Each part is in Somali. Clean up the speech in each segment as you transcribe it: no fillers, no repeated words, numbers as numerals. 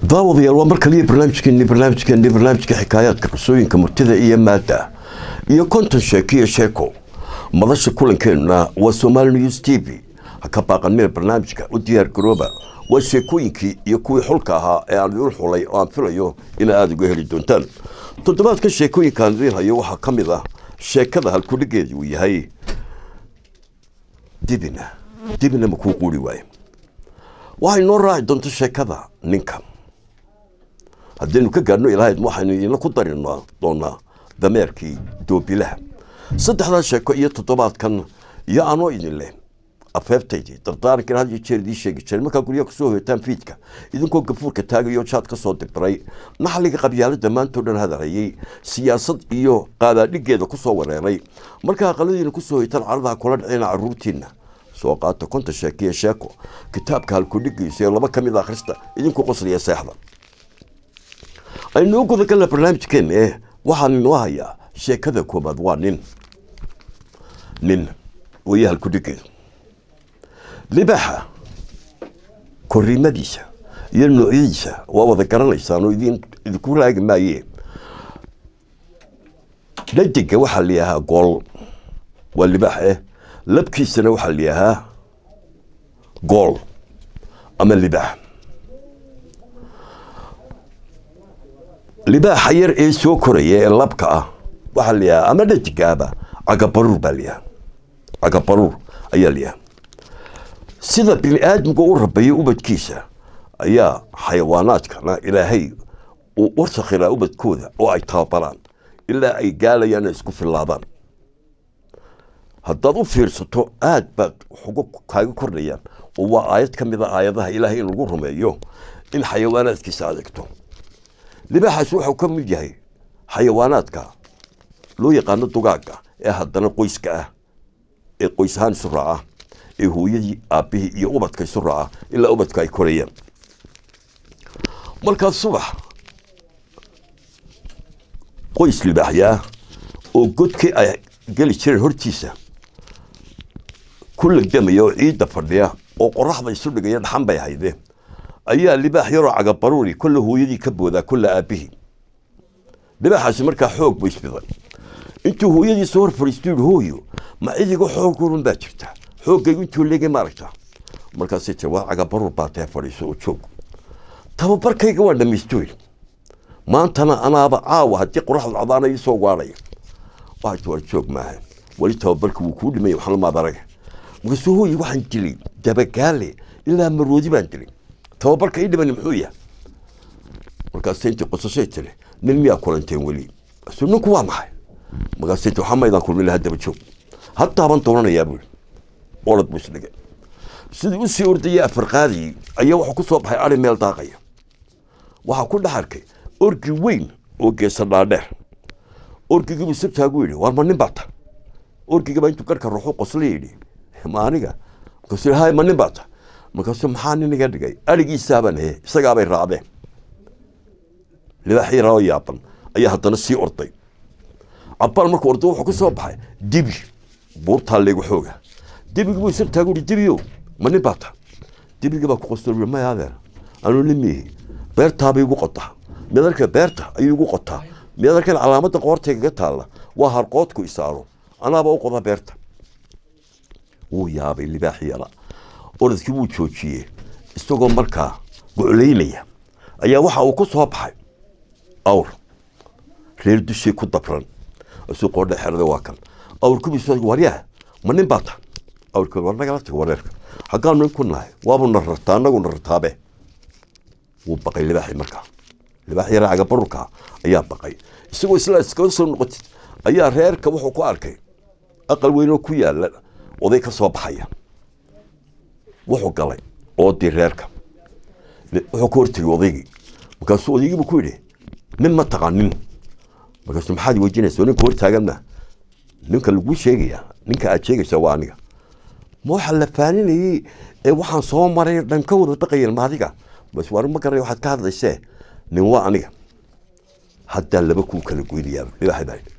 daawadayaal waa mar kaliya barnaamijka xikaayaadka qisooyinka murtida iyo maada iyo konton sheekiyo sheeko madasha kulankeena waa Somali News TV ka baaqanay barnaamijka u diyaar garooba waa sheekooyinkii iyo kuwii xulka ahaa ee aan u xulay oo aan filayo in aad uga heli doontaan toddobaadka sheekooyinkan hayo waxa kamid ah sheekada hal ku dhigeedu uu yahay dibina ma ku quri waay waxay noo raaci doonto sheekada ninka haddaynu ka gaadhno ilaahayd waxaynu ina ku darinaa doonaa dameerkii doobilaha saddexdaa sheeko iyo toddobaadkan iyo aanoo idin leh afeebtaydii dardaarankan had iyo jeer idii sheegi jiray markaa guryaha kusoo hoyataan fiidka idinkoo gafuurka taagayo jaad ka soo dibiray naxliga qabyaalada maantoo dhan hadalhayay siyaasad iyo qaadaadhigeeda kusoo wareeray markaa aqaladiina kusoo hoyataan caradaha kula dhacina carruurtiina soo qaata konta sheekiya sheeko kitaabka halkudhigiisa ee laba ka mid akhrista idinku qosliya seexda aynu guda galna barnaamijkeena waxaan inoo hayaa sheekada koobaad waa nin way halkudhigeedu libaxa koriimadiisa iyo noocyadiisa waa wada garanaysaan oo idinku raagi maayee dhadiga waxaa layahaa gool waa libax labkiisana waxaa layahaa gool ama libax libaaxa yar ee soo koraya ee labka ah waxaa layahaa ama dhadigaaba cagabaruur baa layahaa cagabaruur ayaa layahaa sida bini aadamka u rabayo ubadkiisa ayaa xayawaanaadkana ilaahay uu warsakhiraa ubadkooda oo ay tababaraan ilaa ay gaalayaan ay isku filaadaan haddaad u fiirsato aad baad xugo kaaga kordhayaan oo waa aayad ka mid a aayadaha ilaahay in lagu rumeeyo in xayawaanaadkiisa adeegto libaaxaas wuxuu ka mid yahay xayawaanaadka loo yaqaano dugaaga ee haddana qoyska ah ee qoys ahaan isu raaca ee hooyadii aabbihii iyo ubadka isu raaca ilaa ubadka ay korayaan markaas subax qoys libaaxyaa oo godkii ay geli jireen hortiisa ku lagdamaya oo ciidda fadhiya oo qoraxda isu dhigaya dhaxan bay haydeen ayaa libaax yaroo cagabaruuri kolle hooyadii ka boodaa kolle aabbihii libaaxaasi markaa xoog buu isbiday intuu hooyadiisa hor fadhiistu yidhi hooyo ma cidiga xoog urun baa jirta xooggaygu intuu leegay maaragta markaasay tiri waa cagabaruur baa tahay fadhiiso oo joog tababarkayga waa dhamaystoy maantana anaaba caawa haddii qoraxda cadaana ii soo gaadhaya waxaa waa joog maaha weli tababarka wuu kuu dhimay waxna maad arag markaasuu hooyi waxaan dilay dabagaale ilaa maroodi baan dilay tababarka ii dhimani muxuu yahay markaasay intii qosashay tiri nin miyaa kulanteen weli asuu ninku waa maxay markaasay tii waxaa maydaan kulmi lahaa daba joog haddaaban doonanayaa buuri orad buu isdhigay sidii u sii ordayay afarqaadii ayaa wuxuu ku soo baxay ari meel daaqaya waxaa ku dhex arkay orgi weyn oo geesa dhaadheer orgigii buu sabtaagu yidhi waar ma nin baa ta orgigii baa intuu garhka ruuxu qoslay yidhi ma aniga markaasuu hay ma nin baa ta markaasuu maxaa nin iga dhigay arigiisaabaan heye isagaabay raacdeen libaax yaraa oo yaaban ayaa haddana sii orday cabbaal markuu orday wuxuu ku soo baxay dibi buurtaa leegu xooga dibigii buu sabtaagu yidhi dibiyow ma nin baa ta dibigii baa ku qostay yidhi maya adeer anuu nin miihi beertaabay igu qotaa midarka beerta ayuu igu qotaa midarkan calaamadda qoortaygaga taalla waa harqoodku isaaro anaaba u qoda beerta wuu yaabay libaax yara orodkii wuu joojiyey isagoo markaa goclaynaya ayaa waxa uu ku soo baxay awr reer dushii ku dabran asuu qoodha xerada waa kan awrkubiisu waryaha ma nin baa ta awrkii war nagala tago wareerka xaggaanu nin ku nahay waabu na rartaa annagu na rartaabe wuu baqay libaaxii markaa libaax yara cagabarurka ayaa baqay isagoo isla iskaga soo noqotid ayaa reerka wuxuu ku arkay aqal weyn oo ku yaala oday ka soo baxaya wuxuu galay oodii reerka wuxuu ka hortegay odaygii markaasuu odaygiibu ku yidhi nin ma taqaanin markaasuu maxaad weydiinaysa ninka hortaaganna ninka laguu sheegaya ninka aad sheegaysa waa aniga ma waxaa la faaninayey ee waxaan soo maray dhan ka wada baqayan maadiga bas waar ma garay waxaad ka hadlaysee nin waa aniga haddaa laba kuu kala goynayaa libaaxay baa yidhi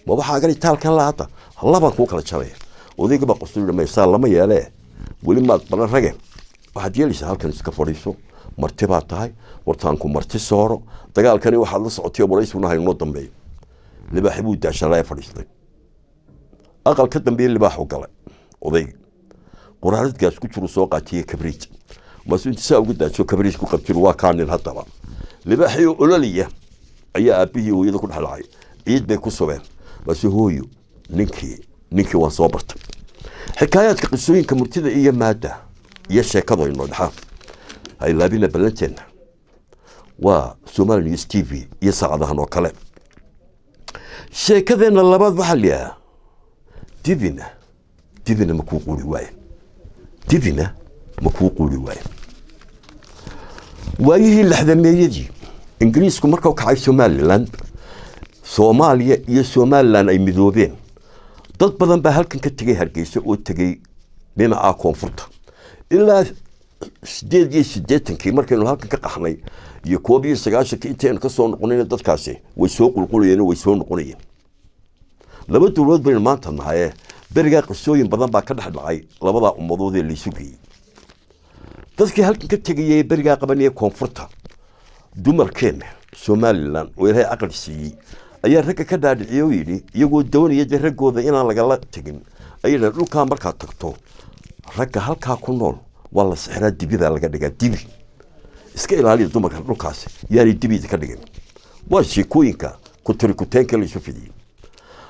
ma waxaa gali taalkan la hadda labaan kuu kala jaraya odayga baa qosol yidhi maysaa lama yeelee weli maad balan rage waxaad yeelaysaa halkan iska fadhiiso martibaa tahay wartaanku marti sooro dagaalkani waxaad la socotay baraysuna haynoo dambeeyo libaax buu daashalay fadhiistay aqal ka dambeeyay libaaxu galay oday quraarad gaas ku jiro soo qaatiyay kabriij masuu inta ugu daasho kabriij ku qabtir waa kaanin hadaba libaaxii ololiya ayaa aabihii hooyada ku dhaxlay ciid bay ku sobeen masuu hooyo ninkii waan soo bartay xikaayaadka qisooyinka murtida iyo maada iyo sheekado inoo dhaxaa ay laabina balanteena waa Somali News TV iyo saacadahan oo kale sheekadeena labaad waxa liya dibina ma ku quli waaye waayihii lixdameeyadii ingiriisku markuu kacay Somaliland Soomaaliya iyo Somaliland ay midoobeen dad badan baa halkan ka tagay Hargeysa oo tagay dhinaca koonfurta ilaa 88 markaynu halkan ka qaxnay iyo 19 intaan ka soo noqonay dadkaasi way soo qulqulayeen way soo noqonayeen laba dawlad bay maanta nahay bariga qisooyin badan baa ka dhaxdhacay labada ummadood ee la sugayay dadkii halkan ka tagay bariga qabanaya koonfurta dumarkeena Somaliland oo ilaahay aqal siiyay ayaa ragga ka dhaadhiciyay yiri iyagoo doonaya ragooda inaan laga la tagin ayna dhulka markaa tagto ragga halka ku nool wala sixra dibida laga dhigaa dibi iska ilaaliyo dumarka dhulkaas yaani dibida ka dhigan waa sheekooyinka ku tirikuteenka la isu fidiyay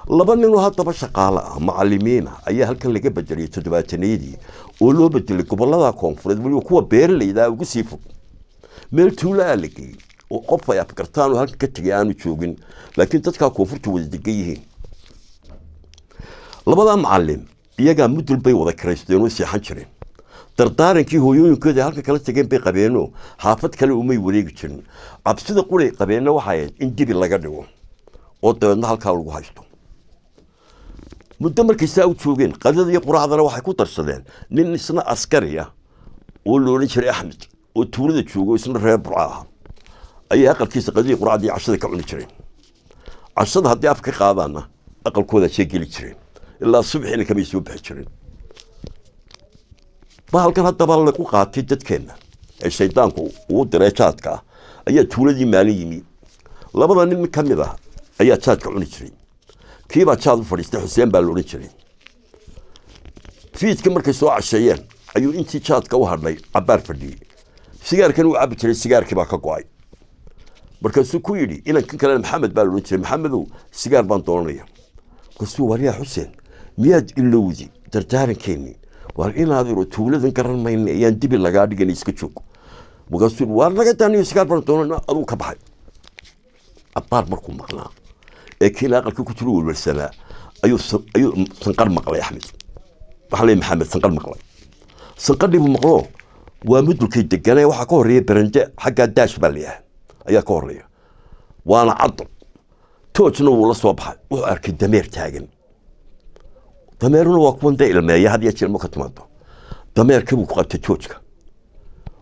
laba nin oo hadaba shaqaale macallimiin ayaa halkan laga bedelay 70-yadii oo loo bedelay gobolada koonfureed waliba kuwa beeraleyda ugu sii fog meel tuula lagay oo qof ay afkartaan oo halkan ka tagay aanu joogin laakiin dadka koonfurta wada degan yihiin labada macallim iyaga mudul bay wada kareysteen oo seexan jireen dardaarankii hooyooyinkooda halka kala tageen bay qabeeno xaafad kale umay wareegi jirin cabsida qulay qabeeno waxay in dibi laga dhigo oo dabadna halka lagu haysto muddo markay saa u joogeen qadada iyo quraacdana waxay ku darsadeen nin isna askari ah oo loo jiray Axmed oo tuulada joogo isna reer Burca ayaa aqalkiisa qadii quraacdii cashada ka cuni jireen cashada haddii afka qaadana aqalkooda sheegili jireen ilaa subaxina kama soo bixi jireen halkan hadaba lagu qaatay dadkeena ee shaydaanku uu direejaadka ayaa tuuladii maalin yimi labada nin kamid ah ayaa jaadka cuni jiray kiiba jaad u fadhiistay Xuseen baa loo jiray fiidka markay soo casheeyeen ayuu intii jaadka u hadlay cabaar fadhiyay sigaarkan uu cabi jiray sigaarkii baa ka go'ay markaasuu ku yidhi inaan kan kale Maxamed baa loo jiray Maxamedow sigaar baan doonaya kasuu wariya Xuseen miyaad ilowdi dardaarankeeni war inaad iro tuuladan garan maynay ayaan dibi laga dhigan iska joog mugasuu war laga taaniyo sigaar baan doonana aduu ka baxay abaar markuu maqnaa ee kii aqalka ku jiro walwalsana ayuu sanqar maqlay Axmed waxa la Maxamed sanqar maqlay sanqadii buu maqlo waa mudulkii deganay waxa ka horeeyay barande xagga daash baliya ayaa ka horeeya waana cad toojna wuu la soo baxay wuxuu arkay dameer taagan dameeruna waa kuwan ilmeeya hadiya jirmo ka timaado dameerkii buu ku qabtay toojka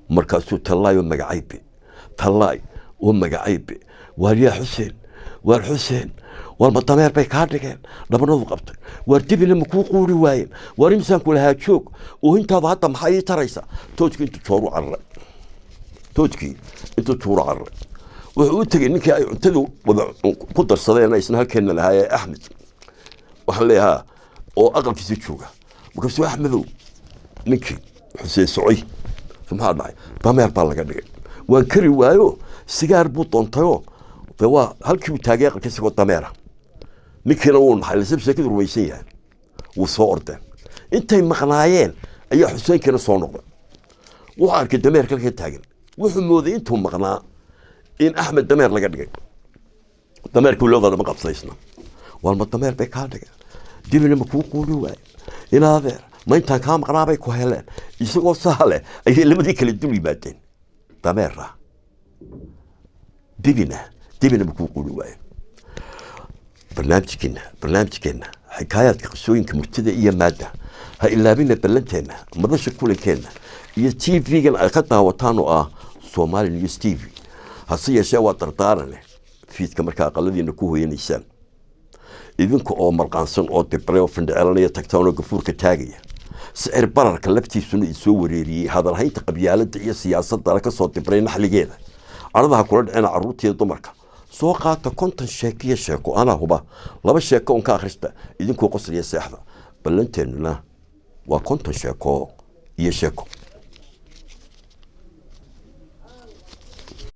markaasuu talaayo magacaybe talaay oo magacaybe wariya Xuseen war Xuseen war ma dameer bay ka dhigeen dhabanadu qabtay war dibina ma ku quuri waayeen war imsaan ku lahaa joog oo intaada hadda maxay taraysa toojkii intuu tooru carray wuxuu u tagay ninkii ay cuntadu wada ku darsadeen isna halkeena lahaa Axmed waxa leeyahay oo aqalkiisa jooga markaasuu Axmedow ninkii Xuseen socay maxaa dhacay dameer baa laga dhigay waan kari waayo sigaar buu doontayo waa halkii uu taagay aqalkiisa oo dameera ninkiina uu naxay sabsakid rumaysan yahay wuu soo ordeen intay maqnaayeen ayaa Xuseen kana soo noqday wuxuu arkay dameer kale ka taagan wuxuu mooday intuu maqnaa in Axmed dameer laga dhigay dameerkii loo qaaday ma qabsaysna wal ma dameer bay ka dhigay dibina ma ku quuli waay inaadeer ma intaan ka maqnaabay ku heleen isagoo saale ay labadii kala dul yimaadeen dameera dibina ma ku quuli waay barnaamijkeena xikaayaadka qisooyinka murtida iyo maada ha ilaabina balanteena madasha kulankeena iyo TV-gan ay ka daawataan oo ah Somali News TV hase yeeshee waa dardaarane fiidka markaa aqaladiina ku hooyanaysaan idinka oo marqaansan oo dibreyo findheelanaya tagtaan oo gafuurka taagaya sicir bararka laftiisuna isoo wareeriyey hadalhaynta qabyaaladda iyo siyaasadda la ka soo dibray naxligeeda aradaha kula dhicina carruurtiiyo dumarka soo qaata 50 sheekiyo sheeko anaa huba 2 sheeko un ka akhrista idinkoo qosliya seexda ballanteennuna waa 50 sheeko iyo sheeko